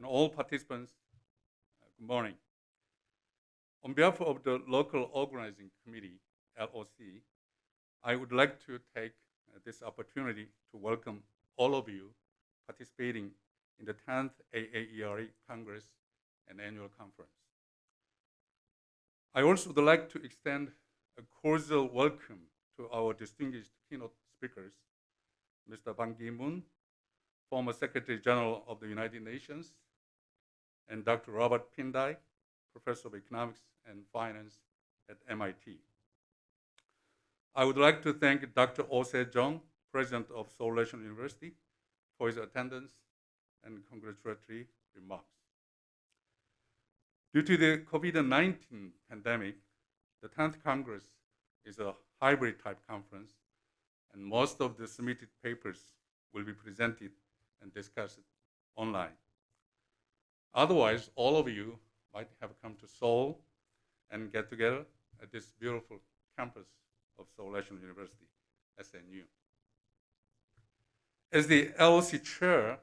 and all participants, good morning. On behalf of the local organizing committee, LOC, I would like to take this opportunity to welcome all of you participating in the 10th AAERE Congress and Annual Conference. I also would like to extend a cordial welcome to our distinguished keynote speakers, Mr. Ban Ki-moon, former Secretary General of the United Nations, and Dr. Robert Pindai, Professor of Economics and Finance at MIT. I would like to thank Dr. Oh Se-jung, President of Seoul National University, for his attendance and congratulatory remarks. Due to the COVID-19 pandemic, the 10th Congress is a hybrid type conference, and most of the submitted papers will be presented and discussed online. Otherwise, all of you might have come to Seoul and get together at this beautiful campus of Seoul National University, SNU. As the LOC chair,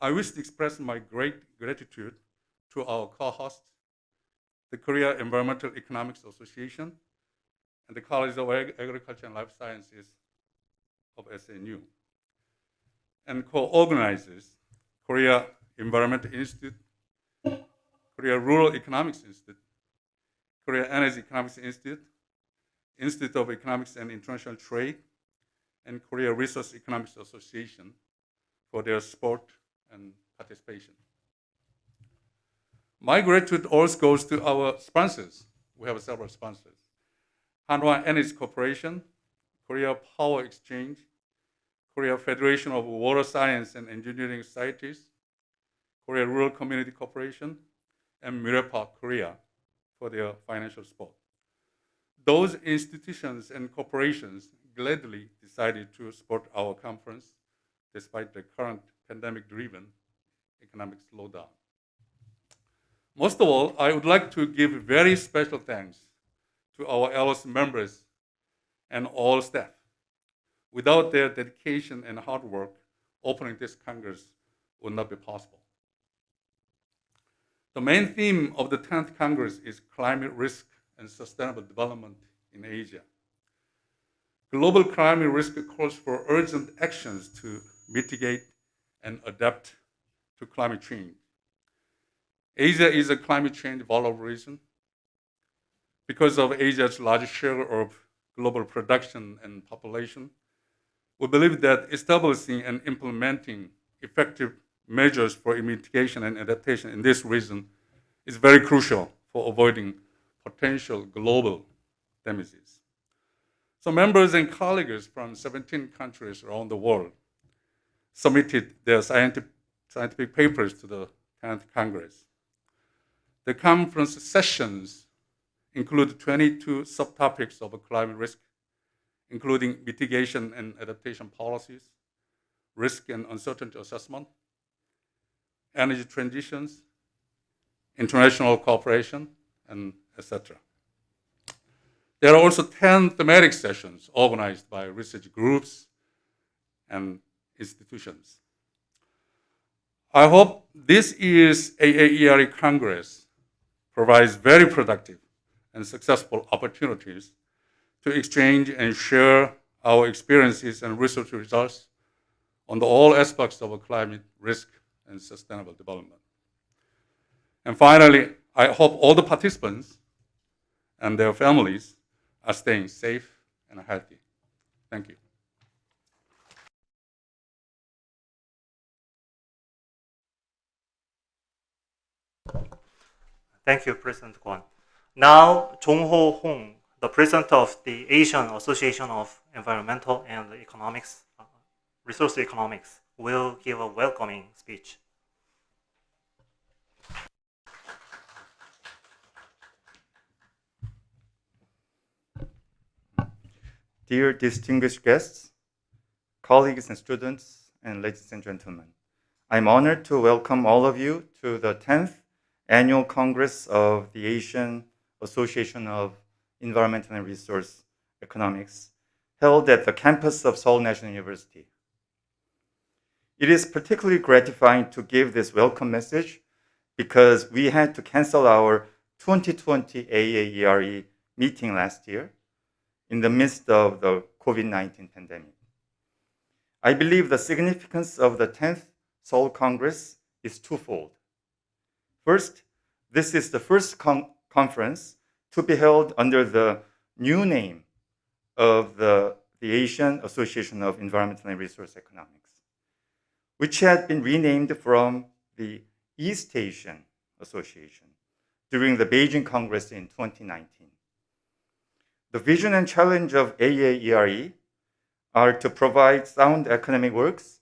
I wish to express my great gratitude to our co-hosts, the Korea Environmental Economics Association and the College of Agriculture and Life Sciences of SNU, and co-organizers, Korea Environmental Institute, Korea Rural Economics Institute, Korea Energy Economics Institute, Institute of Economics and International Trade, and Korea Resource Economics Association for their support and participation. My gratitude also goes to our sponsors. We have several sponsors. Hanwha Energy Corporation, Korea Power Exchange, Korea Federation of Water Science and Engineering Societies, Korea Rural Community Corporation, and Mirepa Korea for their financial support. Those institutions and corporations gladly decided to support our conference despite the current pandemic-driven economic slowdown. Most of all, I would like to give very special thanks to our LOC members and all staff. Without their dedication and hard work, opening this Congress would not be possible. The main theme of the 10th Congress is climate risk and sustainable development in Asia. Global climate risk calls for urgent actions to mitigate and adapt to climate change. Asia is a climate change vulnerable region. Because of Asia's large share of global production and population, we believe that establishing and implementing effective measures for mitigation and adaptation in this region is very crucial for avoiding potential global damages. So members and colleagues from 17 countries around the world submitted their scientific papers to the 10th Congress. The conference sessions include 22 subtopics of climate risk, including mitigation and adaptation policies, risk and uncertainty assessment, energy transitions, international cooperation, and etc. There are also 10 thematic sessions organized by research groups and institutions. I hope this year's AAERE Congress provides very productive and successful opportunities to exchange and share our experiences and research results on all aspects of climate risk and sustainable development. And finally, I hope all the participants and their families are staying safe and healthy. Thank you. Thank you, President Kwon. Now, Jong-ho Hong, the President of the Asian Association of Environmental and Economics, Resource Economics, will give a welcoming speech. Dear distinguished guests, colleagues and students, and ladies and gentlemen, I'm honored to welcome all of you to the 10th Annual Congress of the Asian Association of Environmental and Resource Economics, held at the campus of Seoul National University. It is particularly gratifying to give this welcome message because we had to cancel our 2020 AAERE meeting last year in the midst of the COVID-19 pandemic. I believe the significance of the 10th Seoul Congress is twofold. First, this is the first conference to be held under the new name of the Asian Association of Environmental and Resource Economics, which had been renamed from the East Asian Association during the Beijing Congress in 2019. The vision and challenge of AAERE are to provide sound economic works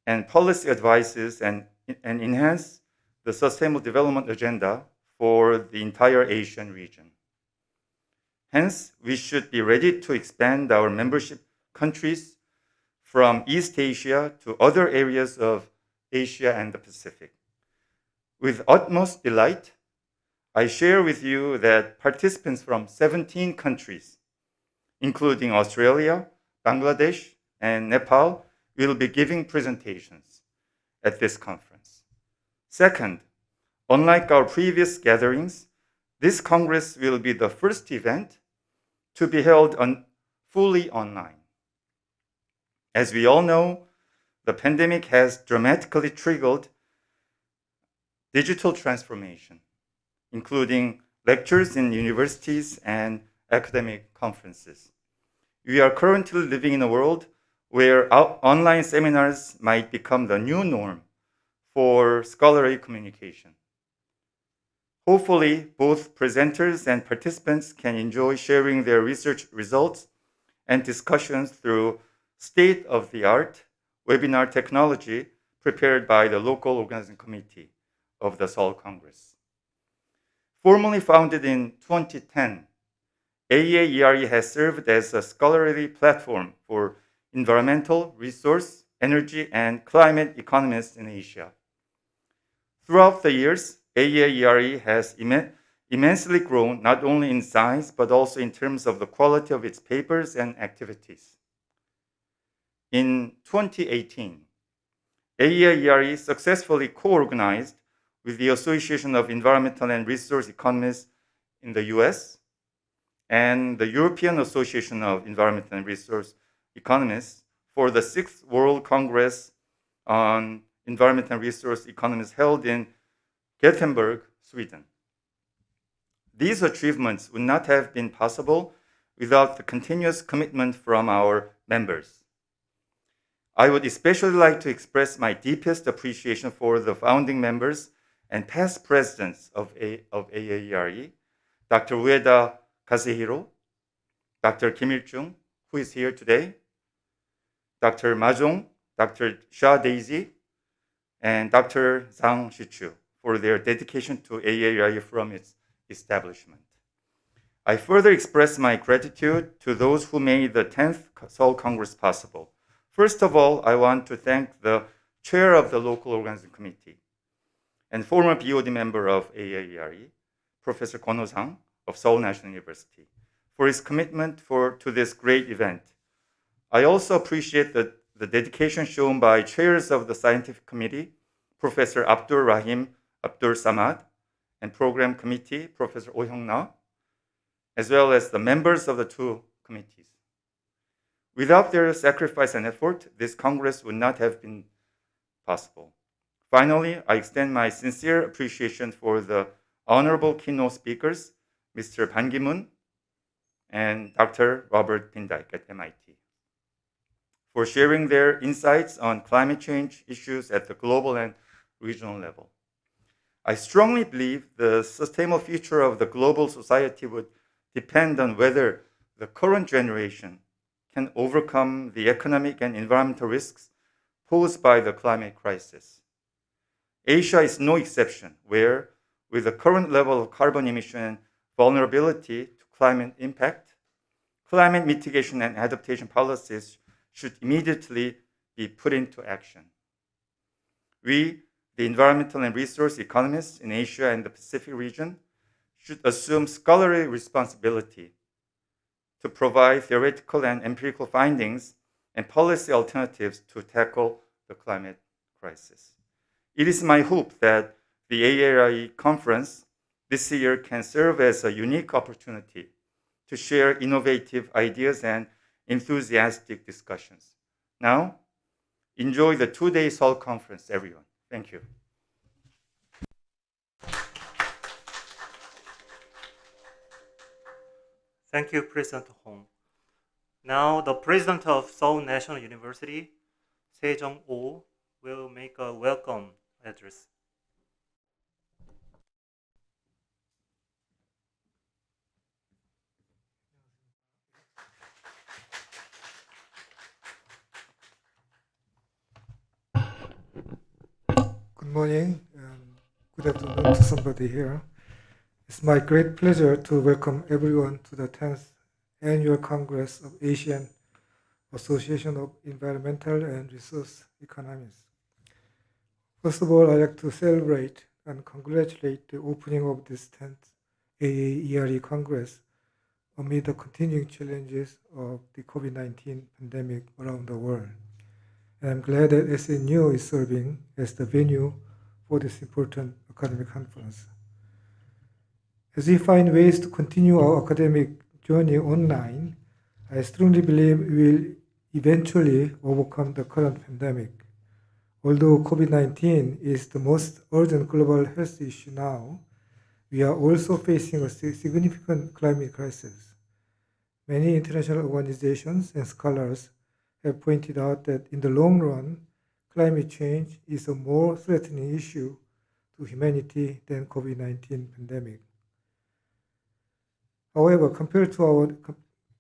and policy advices and enhance the sustainable development agenda for the entire Asian region. Hence, we should be ready to expand our membership countries from East Asia to other areas of Asia and the Pacific. With utmost delight, I share with you that participants from 17 countries, including Australia, Bangladesh, and Nepal, will be giving presentations at this conference. Second, unlike our previous gatherings, this Congress will be the first event to be held fully online. As we all know, the pandemic has dramatically triggered digital transformation, including lectures in universities and academic conferences. We are currently living in a world where online seminars might become the new norm for scholarly communication. Hopefully, both presenters and participants can enjoy sharing their research results and discussions through state-of-the-art webinar technology prepared by the local organizing committee of the Seoul Congress. Formally founded in 2010, AAERE has served as a scholarly platform for environmental, resource, energy, and climate economists in Asia. Throughout the years, AAERE has immensely grown not only in size but also in terms of the quality of its papers and activities. In 2018, AAERE successfully co-organized with the Association of Environmental and Resource Economists in the US and the European Association of Environmental and Resource Economists for the 6th World Congress on Environmental and Resource Economists held in Gothenburg, Sweden. These achievements would not have been possible without the continuous commitment from our members. I would especially like to express my deepest appreciation for the founding members and past presidents of AAERE, Dr. Ueda Kazuhiro, Dr. Kim Il-jung, who is here today, Dr. Ma Jong, Dr. Sha Daisy, and Dr. Zhang Shichu for their dedication to AAERE from its establishment. I further express my gratitude to those who made the 10th Seoul Congress possible. First of all, I want to thank the chair of the local organizing committee and former BOD member of AAERE, Professor Kwon Ho-sang of Seoul National University, for his commitment to this great event. I also appreciate the dedication shown by chairs of the scientific committee, Professor Abdul Rahim Abdul Samad, and program committee, Professor Oh Hyung-na, as well as the members of the two committees. Without their sacrifice and effort, this Congress would not have been possible. Finally, I extend my sincere appreciation for the honorable keynote speakers, Mr. Ban Ki-moon and Dr. Robert Pindyck at MIT, for sharing their insights on climate change issues at the global and regional level. I strongly believe the sustainable future of the global society would depend on whether the current generation can overcome the economic and environmental risks posed by the climate crisis. Asia is no exception, where, with the current level of carbon emission and vulnerability to climate impact, climate mitigation and adaptation policies should immediately be put into action. We, the environmental and resource economists in Asia and the Pacific region, should assume scholarly responsibility to provide theoretical and empirical findings and policy alternatives to tackle the climate crisis. It is my hope that the AAERE conference this year can serve as a unique opportunity to share innovative ideas and enthusiastic discussions. Now, enjoy the two-day Seoul conference, everyone. Thank you. Thank you, President Hong. Now, the President of Seoul National University, Sejong-oh, will make a welcome address. Good morning and good afternoon to somebody here. It's my great pleasure to welcome everyone to the 10th Annual Congress of Asian Association of Environmental and Resource Economists. First of all, I'd like to celebrate and congratulate the opening of this 10th AAERE Congress amid the continuing challenges of the COVID-19 pandemic around the world. And I'm glad that SNU is serving as the venue for this important academic conference. As we find ways to continue our academic journey online, I strongly believe we will eventually overcome the current pandemic. Although COVID-19 is the most urgent global health issue now, we are also facing a significant climate crisis. Many international organizations and scholars have pointed out that in the long run, climate change is a more threatening issue to humanity than COVID-19 pandemic. However, compared to our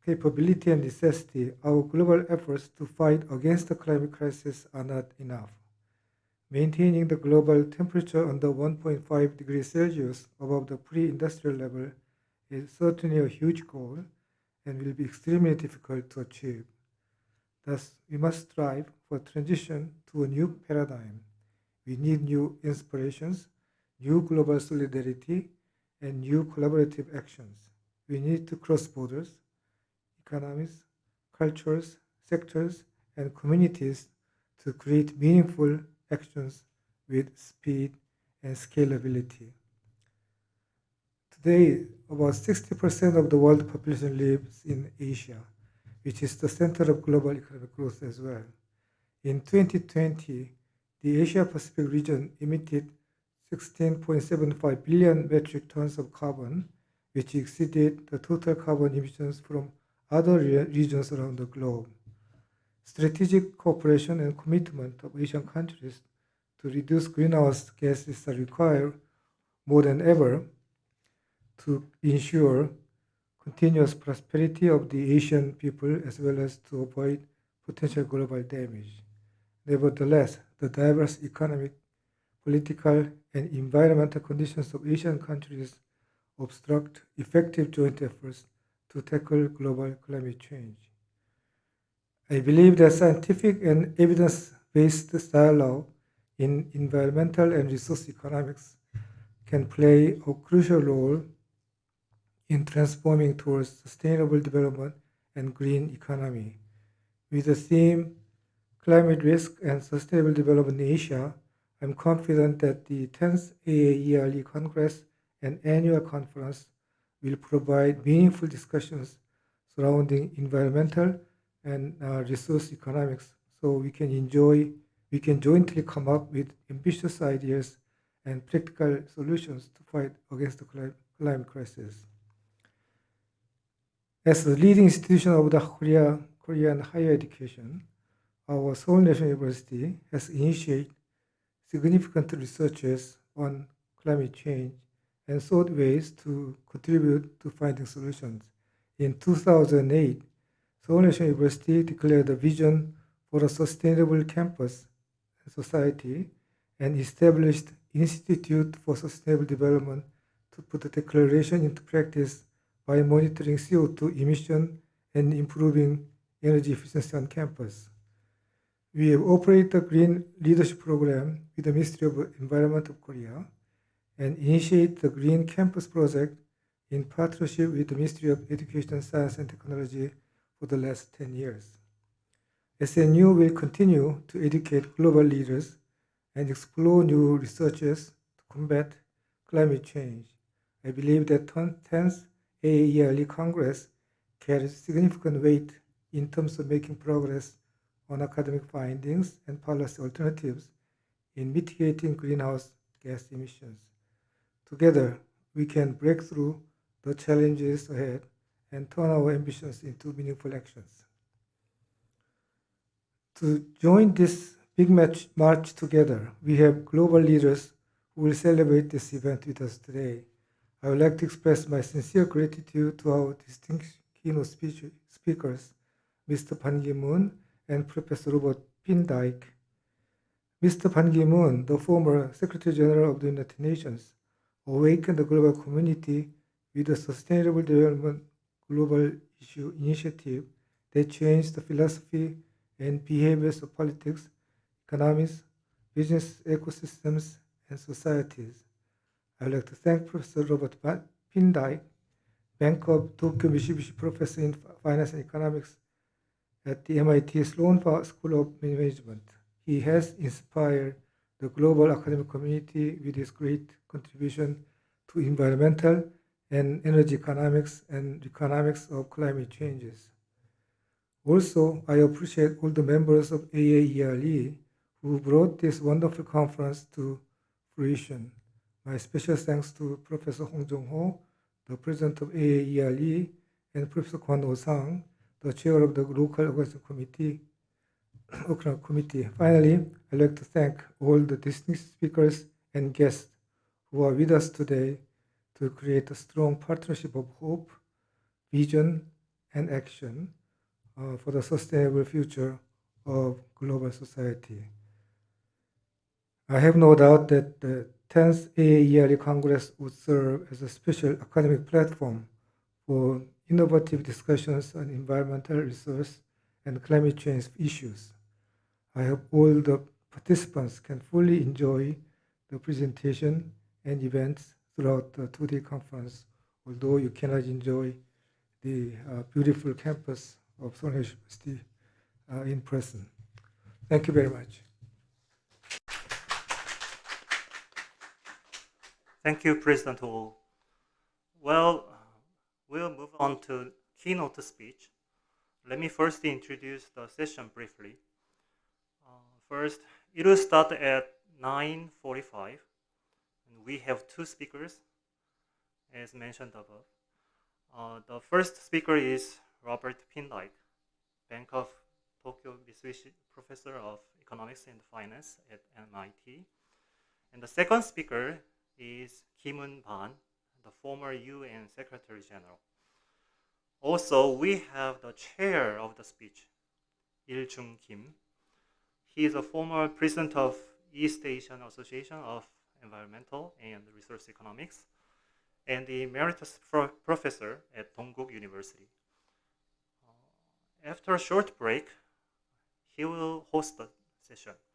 capability and necessity, our global efforts to fight against the climate crisis are not enough. Maintaining the global temperature under 1.5 degrees Celsius above the pre-industrial level is certainly a huge goal and will be extremely difficult to achieve. Thus, we must strive for transition to a new paradigm. We need new inspirations, new global solidarity, and new collaborative actions. We need to cross borders, economies, cultures, sectors, and communities to create meaningful actions with speed and scalability. Today, about 60% of the world population lives in Asia, which is the center of global economic growth as well. In 2020, the Asia-Pacific region emitted 16.75 billion metric tons of carbon, which exceeded the total carbon emissions from other regions around the globe. Strategic cooperation and commitment of Asian countries to reduce greenhouse gases are required more than ever to ensure continuous prosperity of the Asian people as well as to avoid potential global damage. Nevertheless, the diverse economic, political, and environmental conditions of Asian countries obstruct effective joint efforts to tackle global climate change. I believe that scientific and evidence-based dialogue in environmental and resource economics can play a crucial role in transforming towards sustainable development and green economy. With the theme Climate Risk and Sustainable Development in Asia, I'm confident that the 10th AAERE Congress and Annual Conference will provide meaningful discussions surrounding environmental and resource economics so we can jointly come up with ambitious ideas and practical solutions to fight against the climate crisis. As the leading institution of the Korean higher education, our Seoul National University has initiated significant researches on climate change and sought ways to contribute to finding solutions. In 2008, Seoul National University declared a vision for a sustainable campus and society and established Institute for Sustainable Development to put the declaration into practice by monitoring CO2 emission and improving energy efficiency on campus. We have operated the Green Leadership Program with the Ministry of Environment of Korea and initiated the Green Campus Project in partnership with the Ministry of Education, Science and Technology for the last 10 years. SNU will continue to educate global leaders and explore new researches to combat climate change. I believe that 10th AAERE Congress carries significant weight in terms of making progress on academic findings and policy alternatives in mitigating greenhouse gas emissions. Together, we can break through the challenges ahead and turn our ambitions into meaningful actions. To join this big march together, we have global leaders who will celebrate this event with us today. I would like to express my sincere gratitude to our distinguished keynote speakers, Mr. Ban Ki-moon and Professor Robert Pindyck. Mr. Ban Ki-moon, the former Secretary General of the United Nations, awakened the global community with the Sustainable Development Global Issue Initiative that changed the philosophy and behaviors of politics, economies, business ecosystems, and societies. I would like to thank Professor Robert Pindyck, Bank of Tokyo Mitsubishi Professor in Finance and Economics at the MIT Sloan School of Management. He has inspired the global academic community with his great contribution to environmental and energy economics and economics of climate changes. Also, I appreciate all the members of AAERE who brought this wonderful conference to fruition. My special thanks to Professor Hong Jong-ho, the president of AAERE, and Professor Kwon Oh-sang, the chair of the local organizing committee. Finally, I'd like to thank all the distinguished speakers and guests who are with us today to create a strong partnership of hope, vision, and action for the sustainable future of global society. I have no doubt that the 10th AAERE Congress would serve as a special academic platform for innovative discussions on environmental resource and climate change issues. I hope all the participants can fully enjoy the presentation and events throughout the two-day conference, although you cannot enjoy the beautiful campus of Seoul University in person. Thank you very much. Thank you, President Ho. Well, we'll move on to keynote speech. Let me first introduce the session briefly. First, it will start at 9:45, and we have two speakers, as mentioned above. The first speaker is Robert Pindyck, Bank of Tokyo Mitsubishi Professor of Economics and Finance at MIT. And the second speaker is Ki-moon Ban, the former UN Secretary General. Also, we have the chair of the speech, Il-jung Kim. He is a former president of East Asian Association of Environmental and Resource Economics and the emeritus professor at Dongguk University. After a short break, he will host the session.